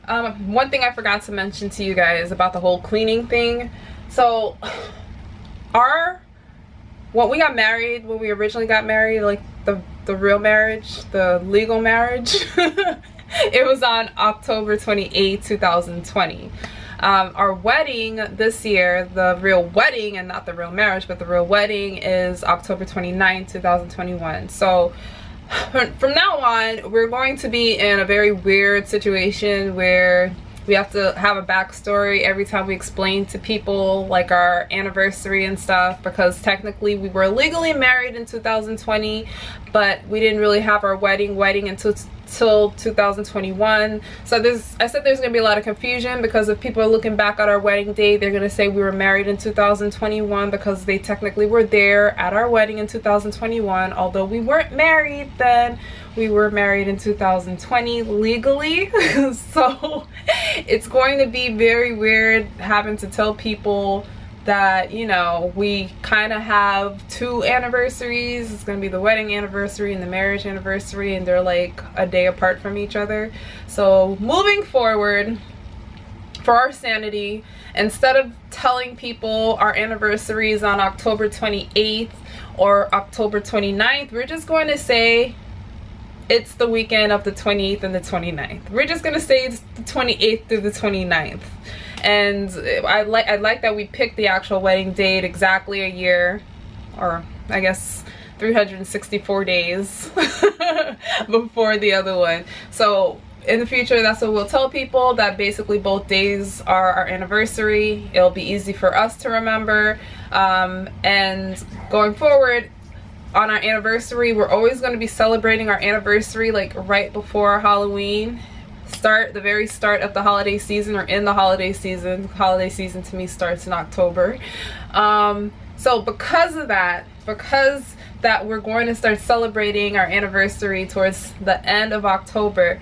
One thing I forgot to mention to you guys about the whole cleaning thing. So when we got married, when we originally got married, like the real marriage, the legal marriage, it was on October 28, 2020. Our wedding this year, the real wedding, and not the real marriage, but the real wedding, is October 29, 2021. So from now on, we're going to be in a very weird situation where we have to have a backstory every time we explain to people like our anniversary and stuff, because technically we were legally married in 2020, but we didn't really have our wedding until 2021. So I said there's gonna be a lot of confusion, because if people are looking back at our wedding date, they're gonna say we were married in 2021 because they technically were there at our wedding in 2021, although we weren't married then. We were married in 2020 legally. So it's going to be very weird having to tell people that, you know, we kind of have two anniversaries. It's going to be the wedding anniversary and the marriage anniversary, and they're like a day apart from each other. So moving forward, for our sanity, instead of telling people our anniversary is on October 28th or October 29th, we're just going to say it's the weekend of the 28th and the 29th. We're just gonna say it's the 28th through the 29th. And I like that we picked the actual wedding date exactly a year, or I guess 364 days before the other one. So in the future, that's what we'll tell people, that basically both days are our anniversary. It'll be easy for us to remember. And going forward, on our anniversary, we're always going to be celebrating our anniversary like right before Halloween. The very start of the holiday season, or in the holiday season. Holiday season to me starts in October. So because of that, we're going to start celebrating our anniversary towards the end of October,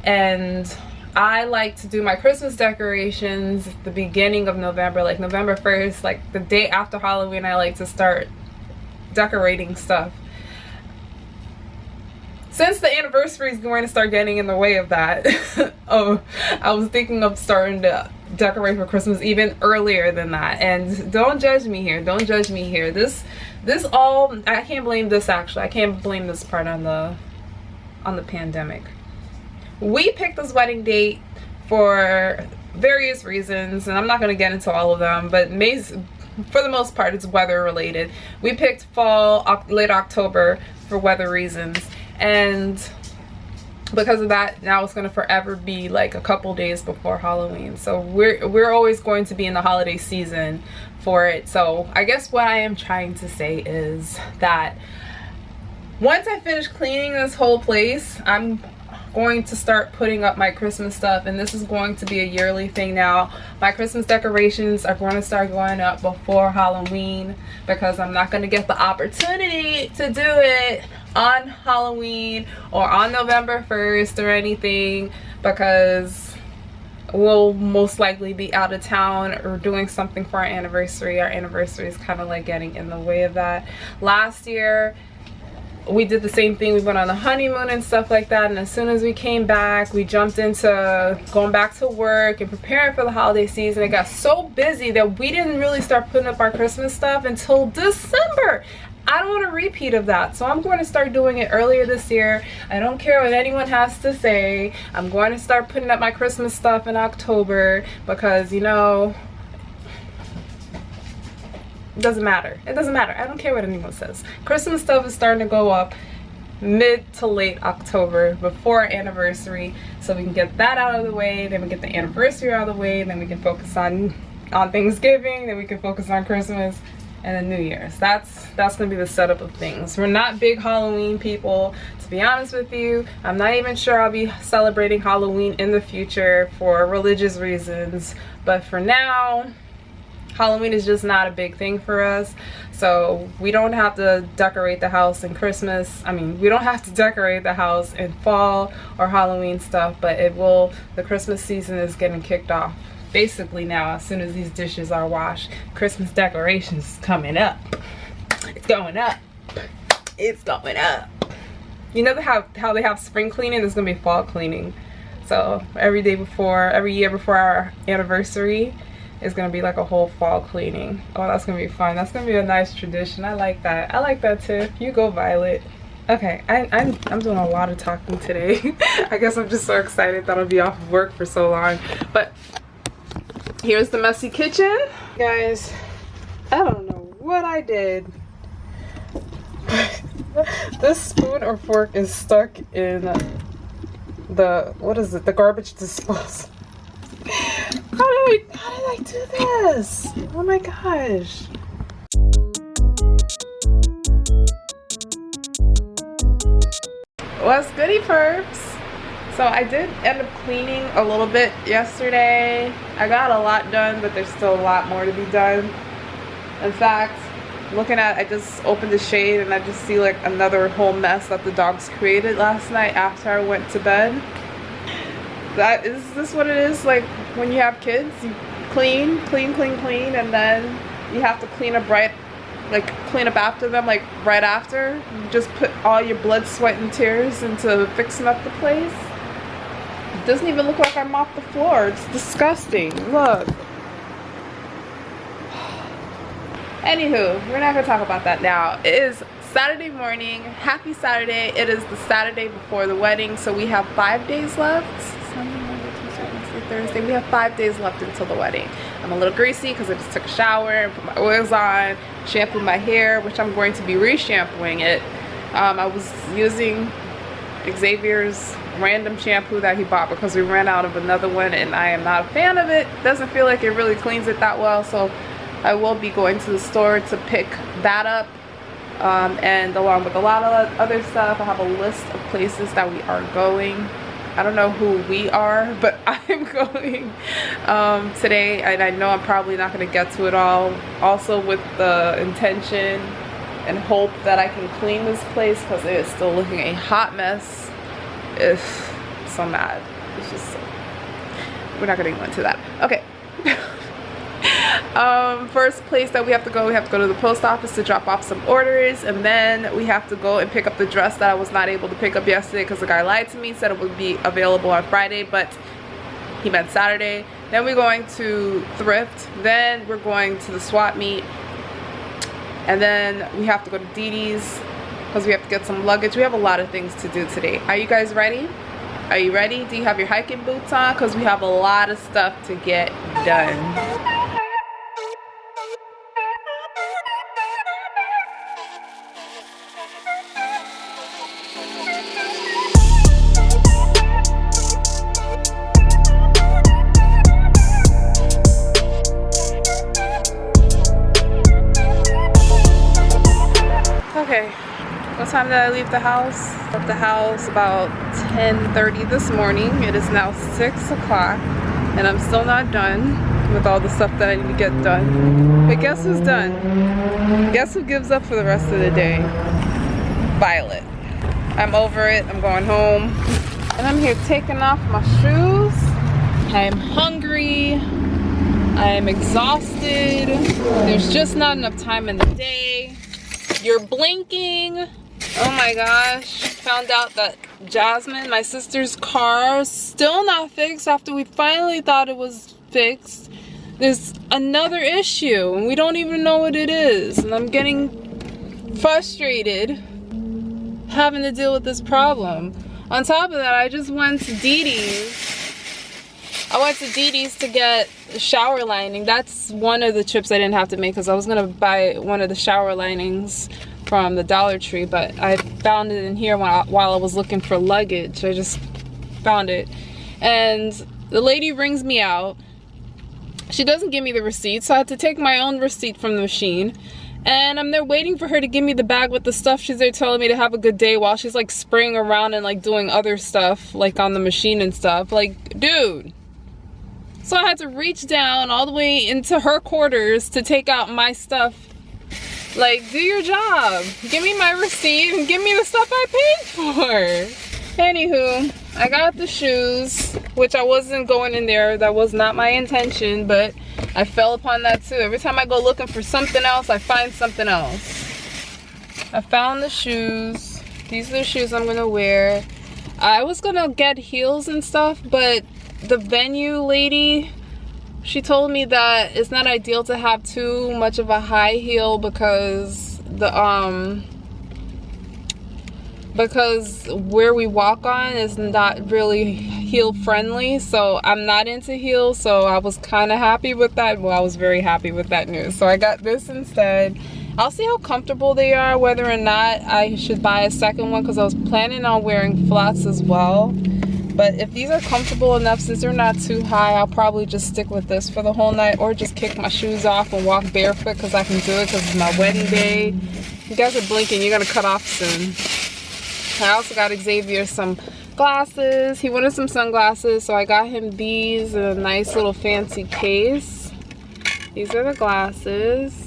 and I like to do my Christmas decorations at the beginning of November, like November 1st, like the day after Halloween. I like to start decorating stuff. Since the anniversary is going to start getting in the way of that, I was thinking of starting to decorate for Christmas even earlier than that. And don't judge me here. Don't judge me here. This all, I can't blame this, actually. I can't blame this part on the pandemic. We picked this wedding date for various reasons, and I'm not going to get into all of them, but for the most part, it's weather related. We picked fall, late October, for weather reasons, and because of that, now it's going to forever be like a couple days before Halloween. So we're always going to be in the holiday season for it. So I guess what I am trying to say is that once I finish cleaning this whole place, I'm going to start putting up my Christmas stuff, and this is going to be a yearly thing now. My Christmas decorations are going to start going up before Halloween, because I'm not going to get the opportunity to do it on Halloween or on November 1st or anything, because we'll most likely be out of town or doing something for our anniversary. Our anniversary is kind of like getting in the way of that. Last year we did the same thing. We went on a honeymoon and stuff like that, and as soon as we came back, we jumped into going back to work and preparing for the holiday season. It got so busy that we didn't really start putting up our Christmas stuff until December. I don't want a repeat of that, so I'm going to start doing it earlier this year. I don't care what anyone has to say. I'm going to start putting up my Christmas stuff in October, because, you know, it doesn't matter. It doesn't matter. I don't care what anyone says. Christmas stuff is starting to go up mid to late October, before our anniversary, so we can get that out of the way. Then we get the anniversary out of the way. Then we can focus on Thanksgiving. Then we can focus on Christmas and then New Year's. That's gonna be the setup of things. We're not big Halloween people, to be honest with you. I'm not even sure I'll be celebrating Halloween in the future for religious reasons, but for now, Halloween is just not a big thing for us. So we don't have to decorate the house in Christmas. I mean, we don't have to decorate the house in fall or Halloween stuff, but the Christmas season is getting kicked off basically now. As soon as these dishes are washed, Christmas decorations coming up. It's going up. It's going up. You know how they have spring cleaning? There's gonna be fall cleaning. So every year before our anniversary is gonna be like a whole fall cleaning. Oh, that's gonna be fun. That's gonna be a nice tradition. I like that. I like that too. You go, Violet. Okay, I'm doing a lot of talking today. I guess I'm just so excited that I'll be off of work for so long. But here's the messy kitchen. Guys, I don't know what I did. This spoon or fork is stuck in the, what is it, the garbage disposal. How did I do this? Oh my gosh. What's goody, perps? So I did end up cleaning a little bit yesterday. I got a lot done, but there's still a lot more to be done. In fact, I just opened the shade and I just see like another whole mess that the dogs created last night after I went to bed. Is this what it is like when you have kids? You clean, and then you have to clean up after them, like right after. You just put all your blood, sweat, and tears into fixing up the place. It doesn't even look like I mopped the floor. It's disgusting. Look. Anywho, we're not gonna talk about that now. It is Saturday morning. Happy Saturday. It is the Saturday before the wedding, so we have 5 days left. Sunday, Monday, Tuesday, Wednesday, Thursday. We have 5 days left until the wedding. I'm a little greasy because I just took a shower and put my oils on, shampooed my hair, which I'm going to be re-shampooing it. I was using Xavier's random shampoo that he bought because we ran out of another one and I am not a fan of it. Doesn't feel like it really cleans it that well, so I will be going to the store to pick that up, and along with a lot of other stuff. I have a list of places that we are going. I don't know who we are, but I'm going today, and I know I'm probably not going to get to it all. Also with the intention and hope that I can clean this place because it is still looking a hot mess. So mad. It's just so, we're not going to go into that. Okay. First place that we have to go to the post office to drop off some orders, and then we have to go and pick up the dress that I was not able to pick up yesterday because the guy lied to me, said it would be available on Friday, but he meant Saturday. Then we're going to thrift, then we're going to the swap meet, and then we have to go to Didi's because we have to get some luggage. We have a lot of things to do today. Are you guys ready? Are you ready? Do you have your hiking boots on? Because we have a lot of stuff to get done. Okay, what time did I leave the house? Left the house about 10:30 this morning. It is now 6 o'clock and I'm still not done with all the stuff that I need to get done. But guess who's done? Guess who gives up for the rest of the day? Violet. I'm over it. I'm going home. And I'm here taking off my shoes. I'm hungry. I am exhausted. There's just not enough time in the day. You're blinking. Oh my gosh. Found out that Jasmine, my sister's car, is still not fixed after we finally thought it was fixed. There's another issue and we don't even know what it is. And I'm getting frustrated having to deal with this problem. On top of that, I just went to Didi's. I went to Didi's to get a shower lining. That's one of the trips I didn't have to make because I was going to buy one of the shower linings from the Dollar Tree, but I found it in here while I was looking for luggage. I just found it. And the lady rings me out. She doesn't give me the receipt, so I had to take my own receipt from the machine. And I'm there waiting for her to give me the bag with the stuff. She's there telling me to have a good day while she's like spraying around and like doing other stuff like on the machine and stuff. Like, dude. So I had to reach down all the way into her quarters to take out my stuff. Like, do your job. Give me my receipt and give me the stuff I paid for. Anywho, I got the shoes, which I wasn't going in there. That was not my intention, but I fell upon that too. Every time I go looking for something else, I find something else. I found the shoes. These are the shoes I'm gonna wear. I was gonna get heels and stuff, but the venue lady, she told me that it's not ideal to have too much of a high heel because where we walk on is not really heel friendly, so I'm not into heels. So I was kind of happy with that. Well, I was very happy with that news, so I got this instead. I'll see how comfortable they are, whether or not I should buy a second one, because I was planning on wearing flats as well. But if these are comfortable enough, since they're not too high, I'll probably just stick with this for the whole night, or just kick my shoes off and walk barefoot because I can do it because it's my wedding day. You guys are blinking, you're gonna cut off soon. I also got Xavier some glasses. He wanted some sunglasses, so I got him these in a nice little fancy case. These are the glasses.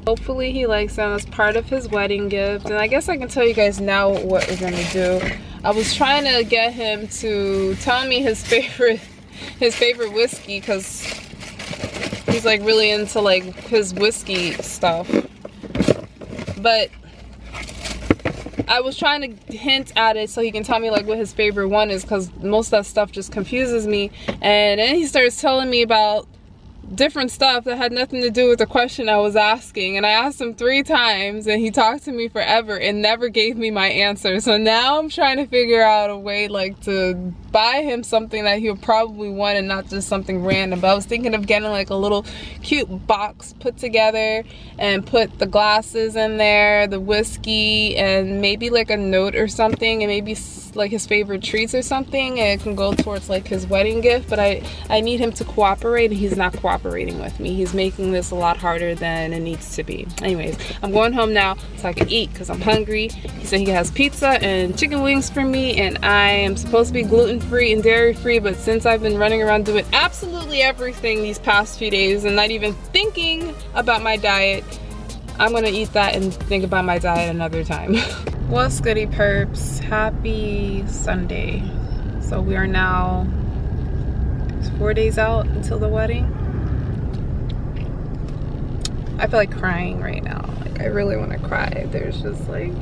Hopefully he likes them as part of his wedding gift. And I guess I can tell you guys now what we're gonna do. I was trying to get him to tell me his favorite whiskey, because he's like really into like his whiskey stuff. But I was trying to hint at it so he can tell me like what his favorite one is, because most of that stuff just confuses me. And then he starts telling me about different stuff that had nothing to do with the question I was asking, and I asked him 3 times and he talked to me forever and never gave me my answer. So now I'm trying to figure out a way like to buy him something that he'll probably want and not just something random. But I was thinking of getting like a little cute box put together and put the glasses in there, the whiskey, and maybe like a note or something, and maybe like his favorite treats or something, and it can go towards like his wedding gift. But I need him to cooperate, and he's not cooperating with me. He's making this a lot harder than it needs to be. Anyways, I'm going home now so I can eat because I'm hungry. He said he has pizza and chicken wings for me, and I am supposed to be gluten-free and dairy-free, but since I've been running around doing absolutely everything these past few days and not even thinking about my diet, I'm gonna eat that and think about my diet another time. What's goody perps? Happy Sunday. So we are now 4 days out until the wedding. I feel like crying right now. Like I really want to cry. There's just like